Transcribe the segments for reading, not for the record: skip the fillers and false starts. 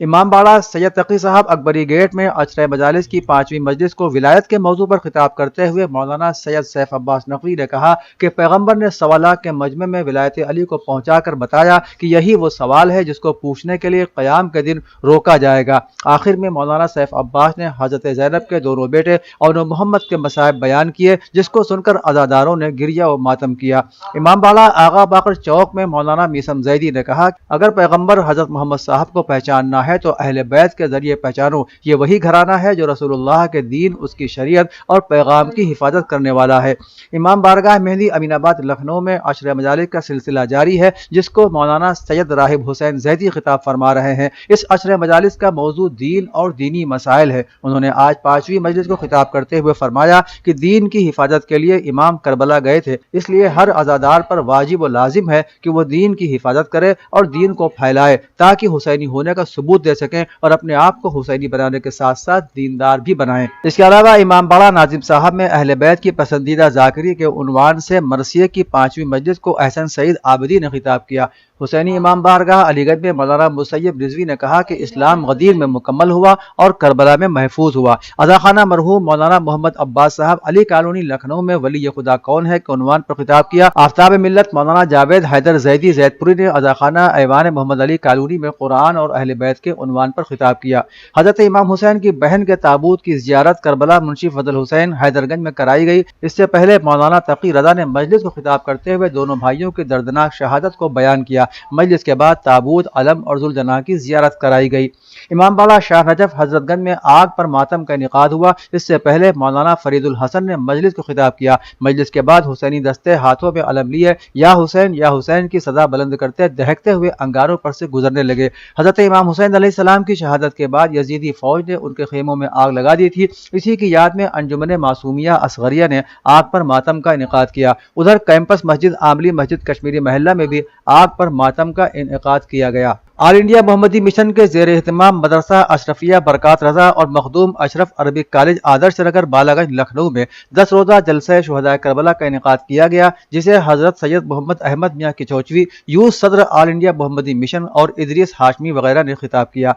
امام باڑہ سید تقی صاحب اکبری گیٹ میں عشرہ مجالس کی 5ویں مجلس کو ولایت کے موضوع پر خطاب کرتے ہوئے مولانا سید سیف عباس نقوی نے کہا کہ پیغمبر نے سوالات کے مجمع میں ولایت علی کو پہنچا کر بتایا کہ یہی وہ سوال ہے جس کو پوچھنے کے لیے قیام کے دن روکا جائے گا۔ آخر میں مولانا سیف عباس نے حضرت زینب کے دونوں بیٹے اور محمد کے مصائب بیان کیے، جس کو سن کر عزاداروں نے گریہ و ماتم کیا۔ امام باڑہ آغا باقر چوک میں مولانا میثم زیدی نے کہا اگر پیغمبر حضرت محمد صاحب کو پہچاننا ہے تو اہل بیت کے ذریعے پہچانو، یہ وہی گھرانہ ہے جو رسول اللہ کے دین، اس کی شریعت اور پیغام کی حفاظت کرنے والا ہے۔ امام بارگاہ مہندی امین آباد لکھنؤ میں عشرہ مجالس کا سلسلہ جاری ہے، جس کو مولانا سید راہب حسین زیدی خطاب فرما رہے ہیں۔ اس عشرہ مجالس کا موضوع دین اور دینی مسائل ہے۔ انہوں نے آج 5ویں مجلس کو خطاب کرتے ہوئے فرمایا کہ دین کی حفاظت کے لیے امام کربلا گئے تھے، اس لیے ہر عزادار پر واجب و لازم ہے کہ وہ دین کی حفاظت کرے اور دین کو پھیلائے تاکہ حسینی ہونے کا ثبوت دے سکیں اور اپنے آپ کو حسینی بنانے کے ساتھ ساتھ دیندار بھی بنائیں۔ اس کے علاوہ امام باڑہ ناظم صاحب میں اہل بیت کی پسندیدہ ذاکری کے عنوان سے مرثیے کی 5ویں مجلس کو احسن سعید عابدی نے خطاب کیا۔ حسینی امام بارگاہ علی گڑھ میں مولانا مسیب رضوی نے کہا کہ اسلام غدیر میں مکمل ہوا اور کربلا میں محفوظ ہوا۔ عزاخانہ مرحوم مولانا محمد عباس صاحب علی کالونی لکھنؤ میں ولی خدا کون ہے کے عنوان پر خطاب کیا۔ آفتاب ملت مولانا جاوید حیدر زیدی زید پوری نے عزاخانہ ایوان محمد علی کالونی میں قرآن اور اہل بیت کے عنوان پر خطاب کیا۔ حضرت امام حسین کی بہن کے تابوت کی زیارت کربلا منشی فضل حسین حیدر گنج میں کرائی گئی۔ اس سے پہلے مولانا تقی رضا نے مجلس کو خطاب کرتے ہوئے دونوں بھائیوں کی دردناک شہادت کو بیان کیا۔ مجلس کے بعد تابوت، علم اور ذوالجناح کی زیارت کرائی گئی۔ امام باڑہ شاہ نجف حضرت گنج میں آگ پر ماتم کا انعقاد ہوا۔ اس سے پہلے مولانا فرید الحسن نے مجلس کو خطاب کیا۔ مجلس کے بعد حسینی دستے ہاتھوں میں علم لیے یا حسین کی صدا بلند کرتے دہکتے ہوئے انگاروں پر سے گزرنے لگے۔ حضرت امام حسین علیہ السلام کی شہادت کے بعد یزیدی فوج نے ان کے خیموں میں آگ لگا دی تھی۔ اسی کی یاد میں انجمن معصومیہ اصغریہ نے آگ پر ماتم کا انعقاد کیا۔ ادھر کیمپس مسجد عاملی مسجد کشمیری محلہ میں بھی آگ پر ماتم کا انعقاد کیا گیا۔ آل انڈیا محمدی مشن کے زیر اہتمام مدرسہ اشرفیہ برکات رضا اور مخدوم اشرف عربک کالج آدرش نگر بالا گنج لکھنؤ میں 10 روزہ جلسہ شہدائے کربلا کا انعقاد کیا گیا، جسے حضرت سید محمد احمد میاں کچوچوی، یوتھ صدر آل انڈیا محمدی مشن اور ادریس ہاشمی وغیرہ نے خطاب کیا۔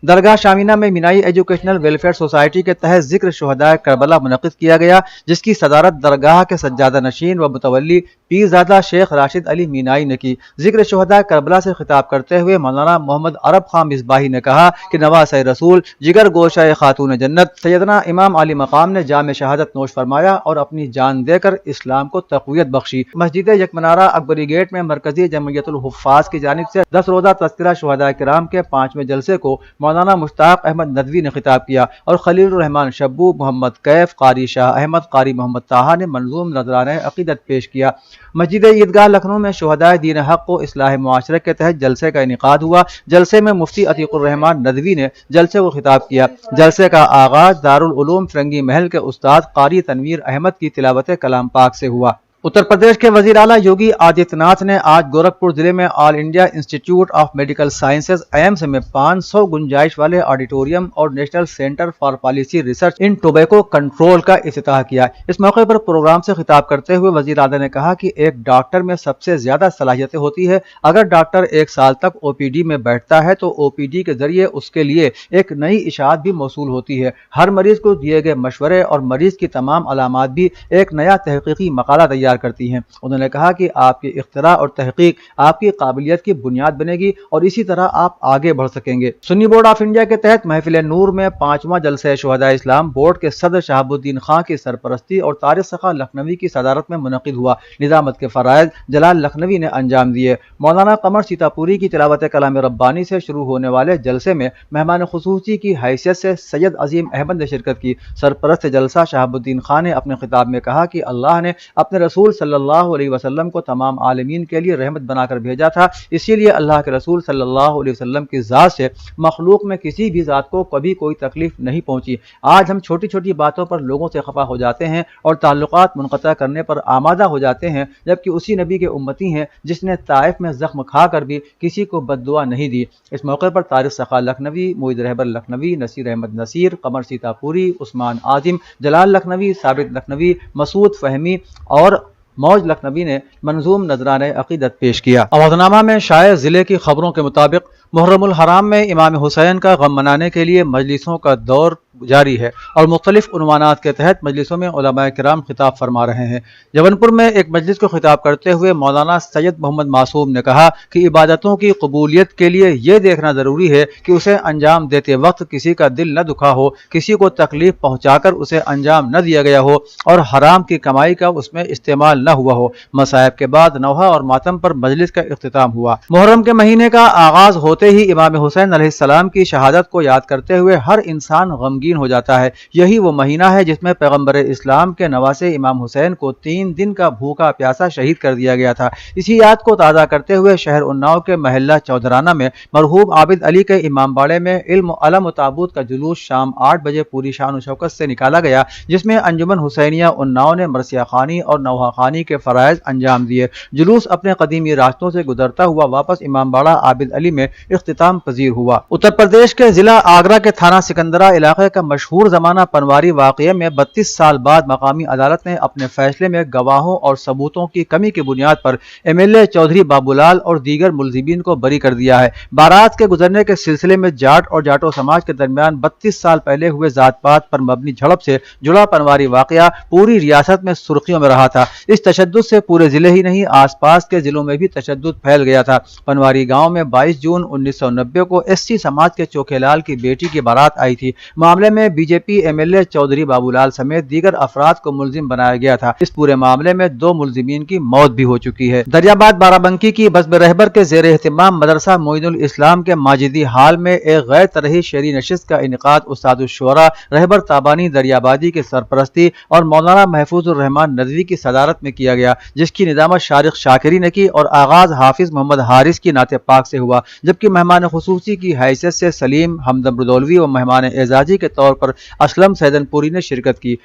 درگاہ شامینہ میں مینائی ایجوکیشنل ویلفیئر سوسائٹی کے تحت ذکر شہدائے کربلا منعقد کیا گیا، جس کی صدارت درگاہ کے سجادہ نشین و متولی پیرزادہ شیخ راشد علی مینائی نے کی۔ ذکر شہدائے کربلا سے خطاب کرتے ہوئے مولانا محمد عرب خان مصباحی نے کہا کہ نواسۂ رسول، جگر گوشہ خاتون جنت سیدنا امام علی مقام نے جام شہادت نوش فرمایا اور اپنی جان دے کر اسلام کو تقویت بخشی۔ مسجد یک منارہ اکبری گیٹ میں مرکزی جمعیت الحفاظ کی جانب سے 10 روزہ تذکرہ شہدائے کرام کے 5ویں جلسے کو مولانا مشتاق احمد ندوی نے خطاب کیا اور خلیل الرحمان شبو، محمد کیف، قاری شاہ احمد، قاری محمد طاہا نے منظوم نذرانہ عقیدت پیش کیا۔ مسجد عیدگاہ لکھنؤ میں شہدائے دین حق و اصلاح معاشرہ کے تحت جلسے کا انعقاد ہوا۔ جلسے میں مفتی عتیق الرحمان ندوی نے جلسے کو خطاب کیا۔ جلسے کا آغاز دارالعلوم فرنگی محل کے استاد قاری تنویر احمد کی تلاوت کلام پاک سے ہوا۔ اتر پردیش کے وزیر اعلیٰ یوگی آدتیہ ناتھ نے آج گورکھپور ضلع میں all India institute of medical sciences AIIMS میں 500 گنجائش والے آڈیٹوریم اور national centre for policy research in tobacco control کا افتتاح کیا۔ اس موقع پر پروگرام سے خطاب کرتے ہوئے وزیر اعلیٰ نے کہا کہ ایک ڈاکٹر میں سب سے زیادہ صلاحیتیں ہوتی ہے۔ اگر ڈاکٹر 1 سال تک او پی ڈی میں بیٹھتا ہے تو او پی ڈی کے ذریعے اس کے لیے ایک نئی اشاعت بھی موصول ہوتی ہے۔ ہر مریض کو دیے گئے مشورے اور مریض کی تمام علامات بھی ایک نیا تحقیقی مقالہ تیار کرتی ہیں۔ انہوں نے کہا کہ آپ کی اختراع اور تحقیق آپ کی قابلیت کی بنیاد بنے گی اور اسی طرح آپ آگے بڑھ سکیں گے۔ سنی بورڈ آف انڈیا کے تحت محفل نور میں 5واں جلسہ شہدائے اسلام بورڈ کے صدر شہاب الدین خان کی سرپرستی اور طارق سخا لکھنوی کی صدارت میں منعقد ہوا۔ نظامت کے فرائض جلال لکھنوی نے انجام دیے۔ مولانا قمر سیتاپوری کی تلاوت کلام ربانی سے شروع ہونے والے جلسے میں مہمان خصوصی کی حیثیت سے سید عظیم احمد نے شرکت کی۔ سرپرست جلسہ شہاب الدین خان نے اپنے خطاب میں کہا کہ اللہ نے اپنے رسول صلی اللہ علیہ وسلم کو تمام عالمین کے لیے رحمت بنا کر بھیجا تھا، اسی لیے اللہ کے رسول صلی اللہ علیہ وسلم کی ذات سے مخلوق میں کسی بھی ذات کو کبھی کوئی تکلیف نہیں پہنچی۔ آج ہم چھوٹی چھوٹی باتوں پر لوگوں سے خفا ہو جاتے ہیں اور تعلقات منقطع کرنے پر آمادہ ہو جاتے ہیں، جبکہ اسی نبی کے امتی ہیں جس نے طائف میں زخم کھا کر بھی کسی کو بد دعا نہیں دی۔ اس موقع پر طارق سخا لکھنوی، معید رہبر لکھنوی، نصیر احمد نصیر، قمر سیتاپوری، عثمان عاظم، جلال لکھنوی، ثابت لکھنوی، مسعود فہمی اور موج لکھنوی نے منظوم نذرانہ عقیدت پیش کیا۔ آوازنامہ میں شائع ضلع کی خبروں کے مطابق محرم الحرام میں امام حسین کا غم منانے کے لیے مجلسوں کا دور جاری ہے اور مختلف عنوانات کے تحت مجلسوں میں علماء کرام خطاب فرما رہے ہیں۔ جونپور میں ایک مجلس کو خطاب کرتے ہوئے مولانا سید محمد معصوم نے کہا کہ عبادتوں کی قبولیت کے لیے یہ دیکھنا ضروری ہے کہ اسے انجام دیتے وقت کسی کا دل نہ دکھا ہو، کسی کو تکلیف پہنچا کر اسے انجام نہ دیا گیا ہو اور حرام کی کمائی کا اس میں استعمال نہ ہوا ہو۔ مصائب کے بعد نوحہ اور ماتم پر مجلس کا اختتام ہوا۔ محرم کے مہینے کا آغاز ہوتے ہی امام حسین علیہ السلام کی شہادت کو یاد کرتے ہوئے ہر انسان غمگین ہو جاتا ہے۔ یہی وہ مہینہ ہے جس میں پیغمبر اسلام کے نواسے امام حسین کو 3 دن کا بھوکا پیاسا شہید کر دیا گیا تھا۔ اسی یاد کو تازہ کرتے ہوئے شہر اناؤ کے محلہ چودھرانہ میں مرحوم عابد علی کے امام باڑے میں علم علم و تابوت کا جلوس شام 8 بجے پوری شان و شوکت سے نکالا گیا، جس میں انجمن حسینیہ اناؤ نے مرثیہ خوانی اور نوحہ خوانی کے فرائض انجام دیے۔ جلوس اپنے قدیمی راستوں سے گزرتا ہوا واپس امام باڑہ عابد علی میں اختتام پذیر ہوا۔ اتر پردیش کے ضلع آگرہ کے تھانہ سکندرہ علاقے کا مشہور زمانہ پنواری واقعے میں 32 سال بعد مقامی عدالت نے اپنے فیصلے میں گواہوں اور ثبوتوں کی کمی کی بنیاد پر MLA چودھری بابو لال اور دیگر ملزمین کو بری کر دیا ہے۔ بارات کے گزرنے کے سلسلے میں جاٹ اور جاٹو سماج کے درمیان 32 سال پہلے ہوئے ذات پات پر مبنی جھڑپ سے جڑا پنواری واقعہ پوری ریاست میں سرخیوں میں رہا تھا۔ اس تشدد سے پورے ضلع ہی نہیں آس پاس کے ضلعوں میں بھی تشدد پھیل گیا تھا۔ پنواری گاؤں میں 22 جون 1990 کو SC سماج کے چوکھے لال کی بیٹی کی بارات آئی تھی۔ معاملے میں BJP MLA چودھری بابو لال سمیت دیگر افراد کو ملزم بنایا گیا تھا۔ اس پورے معاملے میں 2 ملزمین کی موت بھی ہو چکی ہے۔ دریاباد بارہ بنکی کی بزم رہبر کے زیر اہتمام مدرسہ معین الاسلام کے ماجدی ہال میں ایک غیر طرحی شعری نشست کا انعقاد استاد الشعراء رہبر تابانی دریابادی کی سرپرستی اور مولانا محفوظ الرحمان ندوی کی صدارت میں کیا گیا، جس کی ندامت شارق شاکری نے کی اور آغاز حافظ محمد حارث کی نعت پاک سے ہوا، جبکہ مہمان خصوصی کی حیثیت سے سلیم ہمدم رودولوی و مہمان اعزازی کے طور پر اسلم سیدن پوری نے شرکت کی۔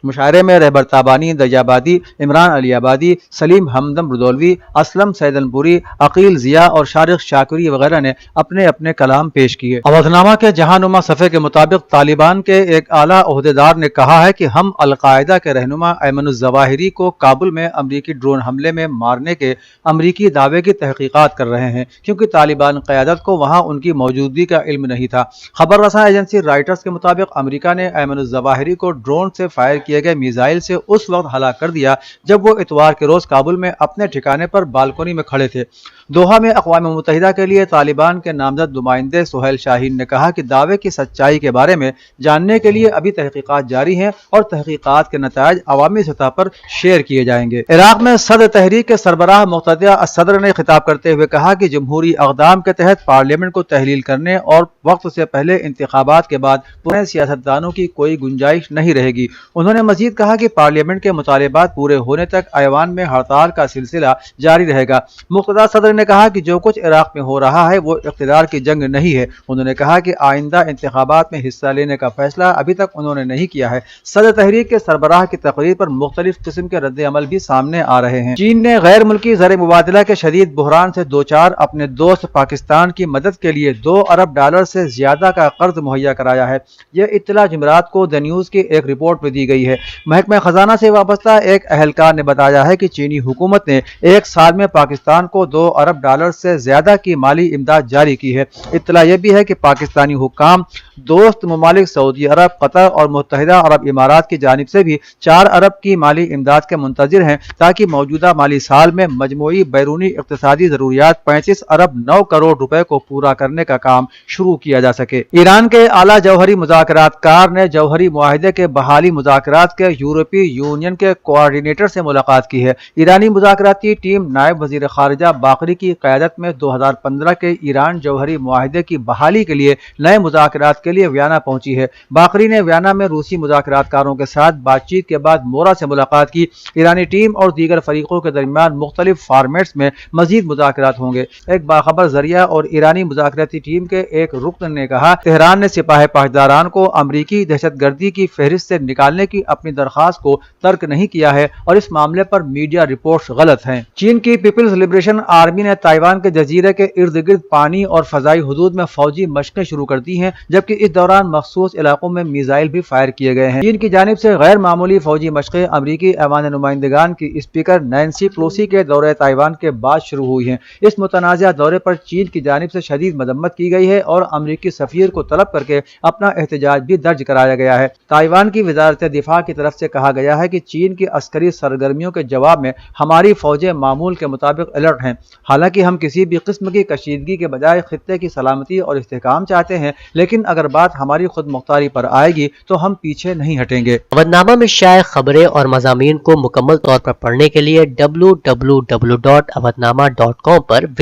مشاعرے میں رہبر تابانی دریابادی، عمران علی آبادی، سلیم ہمدم رودولوی، اسلم سیدن پوری، عقیل ضیاء اور شارق شاکری وغیرہ نے اپنے اپنے کلام پیش کیے۔ اودھنامہ کے جہاں نما صفحے کے مطابق طالبان کے ایک اعلیٰ عہدیدار نے کہا ہے کہ ہم القاعدہ کے رہنما ایمن الظواہری کو کابل میں امریکی ڈرون حملے میں مارنے کے امریکی دعوے کی تحقیقات کر رہے ہیں، کیونکہ طالبان قیادت کو وہاں ان کی موجودگی کا علم نہیں تھا۔ خبر رساں ایجنسی رائٹرز کے مطابق امریکہ نے ایمن الظواہری کو ڈرون سے فائر کیے گئے میزائل سے اس وقت ہلاک کر دیا جب وہ اتوار کے روز کابل میں اپنے ٹھکانے پر بالکونی میں کھڑے تھے۔ دوحہ میں اقوام متحدہ کے لیے طالبان کے نامزد نمائندے سہیل شاہین نے کہا کہ دعوے کی سچائی کے بارے میں جاننے کے لیے ابھی تحقیقات جاری ہیں اور تحقیقات کے نتائج عوامی سطح پر شیئر کیے جائیں گے۔ عراق میں صدر تحریک کے سربراہ مقتدیہ الصدر نے خطاب کرتے ہوئے کہا کہ جمہوری اقدام کے تحت پارلیمنٹ کو تحلیل کرنے اور وقت سے پہلے انتخابات کے بعد پرانے سیاستدانوں کی کوئی گنجائش نہیں رہے گی۔ انہوں نے مزید کہا کہ پارلیمنٹ کے مطالبات پورے ہونے تک ایوان میں ہڑتال کا سلسلہ جاری رہے گا۔ مقتدیٰ صدر نے کہا کہ جو کچھ عراق میں ہو رہا ہے وہ اقتدار کی جنگ نہیں ہے۔ انہوں نے کہا کہ آئندہ انتخابات میں حصہ لینے کا فیصلہ ابھی تک انہوں نے نہیں کیا ہے۔ صدر تحریک کے سربراہ کی تقریر پر مختلف قسم کے رد عمل بھی سامنے آ رہے ہیں۔ چین نے غیر ملکی زر مبادلہ کے شدید بحران سے دوچار اپنے دوست پاکستان کی مدد کے لیے $2 ارب سے زیادہ کا قرض مہیا کرایا ہے۔ یہ اطلاع جمعرات کو دی نیوز کی ایک رپورٹ میں دی گئی ہے۔ محکمہ خزانہ سے وابستہ ایک اہلکار نے بتایا ہے کہ چینی حکومت نے ایک سال میں پاکستان کو $2 ارب سے زیادہ کی مالی امداد جاری کی ہے۔ اطلاع یہ بھی ہے کہ پاکستانی حکام دوست ممالک سعودی عرب، قطر اور متحدہ عرب امارات کی جانب سے بھی 4 ارب کی مالی امداد کے منتظر ہیں تاکہ موجودہ مالی سال میں مجموعی بیرونی اقتصادی ضروریات 35 ارب 9 کروڑ روپے کو پورا کرنے کا کام شروع کیا جا سکے۔ ایران کے اعلیٰ جوہری مذاکرات کار نے جوہری معاہدے کے بحالی مذاکرات کے یورپی یونین کے کوآرڈینیٹر سے ملاقات کی ہے۔ ایرانی مذاکراتی ٹیم نائب وزیر خارجہ باقری کی قیادت میں 2015 کے ایران جوہری معاہدے کی بحالی کے لیے نئے مذاکرات کے لیے ویانا پہنچی ہے۔ باقری نے ویانا میں روسی مذاکرات کاروں کے ساتھ بات چیت کے بعد مورا سے ملاقات کی۔ ایرانی ٹیم اور دیگر فریقوں کے درمیان مختلف فارمیٹس میں مزید مذاکرات ہوں گے۔ ایک باخبر ذریعہ اور ایرانی مذاکراتی ٹیم کے ایک رکن نے کہا، تہران نے سپاہ پاسداران کو امریکی دہشت گردی کی فہرست سے نکالنے کی اپنی درخواست کو ترک نہیں کیا ہے اور اس معاملے پر میڈیا رپورٹس غلط ہیں۔ چین کی پیپلز لبریشن آرمی نے تائیوان کے جزیرے کے ارد گرد پانی اور فضائی حدود میں فوجی مشقیں شروع کر دی ہیں، جبکہ اس دوران مخصوص علاقوں میں میزائل بھی فائر کیے گئے ہیں۔ چین کی جانب سے غیر معمولی فوجی مشقیں امریکی ایوان نمائندگان کی اسپیکر نینسی پلوسی کے دورہ تائیوان کے بعد شروع ہوئی ہیں۔ اس متنازع دورے پر چین کی جانب سے شدید مذمت کی گئی ہے اور امریکی سفیر کو طلب کر کے اپنا احتجاج بھی درج کرایا گیا ہے۔ تائیوان کی وزارت دفاع کی طرف سے کہا گیا ہے کہ چین کی عسکری سرگرمیوں کے جواب میں ہماری فوجیں معمول کے مطابق الرٹ ہیں۔ حالانکہ ہم کسی بھی قسم کی کشیدگی کے بجائے خطے کی سلامتی اور استحکام چاہتے ہیں، لیکن اگر بات ہماری خود مختاری پر آئے گی تو ہم پیچھے نہیں ہٹیں گے۔ اودنامہ میں شائع خبریں اور مضامین کو مکمل طور پر پڑھنے کے لیے www.awadnama.com پر وزٹ